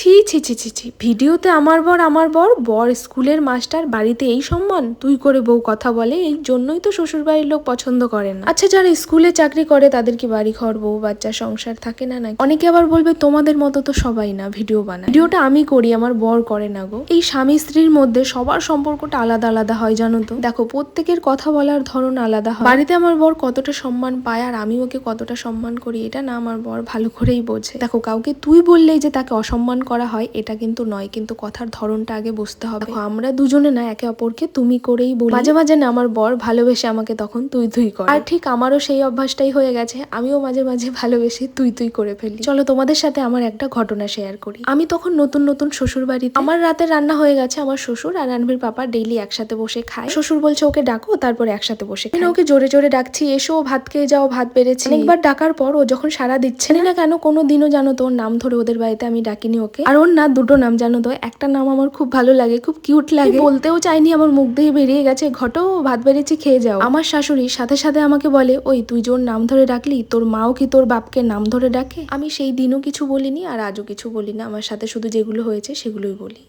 ছি ছি ছি ছি ছি, ভিডিওতে আমার বর বর স্কুলের মাস্টার, বাড়িতে এই সম্মান, তুই করে বউ কথা বলে, এই জন্যই তো শ্বশুর বাড়ির লোক পছন্দ করে না। আচ্ছা, যারা স্কুলে চাকরি করে তাদের কি বাড়ি ঘর বউ বাচ্চা সংসার থাকে না নাকি? অনেকে আবার বলবে তোমাদের মতো তো সবাই না ভিডিও বানায়, ভিডিওটা আমি করি, আমার বর করে না গো। এই স্বামী স্ত্রীর মধ্যে সবার সম্পর্কটা আলাদা আলাদা হয় জানো তো। দেখো, প্রত্যেকের কথা বলার ধরন আলাদা হয়। বাড়িতে আমার বর কতটা সম্মান পায় আর আমি ওকে কতটা সম্মান করি, এটা না আমার বর ভালো করেই বোঝে। দেখো, কাউকে তুই বললেই যে তাকে অসম্মান করা হয় এটা কিন্তু নয়, কিন্তু কথার ধরনটা আগে বুঝতে হবে। দেখো, আমরা দুজনে না একে অপরকে তুমি করেই বলি, মাঝে মাঝে না আমার বর ভালোবেসে আমাকে তখন তুই তুই করে। আর ঠিক আমারও সেই অভ্যাসটাই হয়ে গেছে, আমিও মাঝে মাঝে ভালোবেসে তুই তুই করে ফেলি। চলো তোমাদের সাথে আমার একটা ঘটনা শেয়ার করি। আমি তখন নতুন নতুন শ্বশুর বাড়িতে, আমার রাতে রান্না হয়ে গেছে, আমার শ্বশুর আর রানবীর পাপা ডেইলি একসাথে বসে খায়। শ্বশুর বলছে ওকে ডাকো, তারপরে একসাথে বসে খাই। ওকে জোরে জোরে ডাকছি, এসো ভাত খেয়ে যাও, ভাত বেড়েছি। অনেকবার ডাকার পর ও যখন সারা দিচ্ছে না কেন, কোনো দিনও জানো তো ওর নাম ধরে ওদের বাড়িতে আমি ডাকিনি ওকে। আর ওর না দুটো নাম জানো তো, একটা নাম আমার খুব ভালো লাগে, খুব কিউট লাগে, বলতেও চাইনি, আমার মুখ দিয়ে বেরিয়ে গেছে, ঘটো ভাত বেড়েছি খেয়ে যাও। আমার শাশুড়ি সাথে সাথে আমাকে বলে, ওই তুই যে ওর নাম ধরে ডাকলি, তোর মাও কি তোর বাপকে নাম ধরে ডাকে? আমি সেই দিনও কিছু বলিনি আর আজও কিছু বলি না, আমার সাথে শুধু যেগুলো হয়েছে সেগুলোই বলি।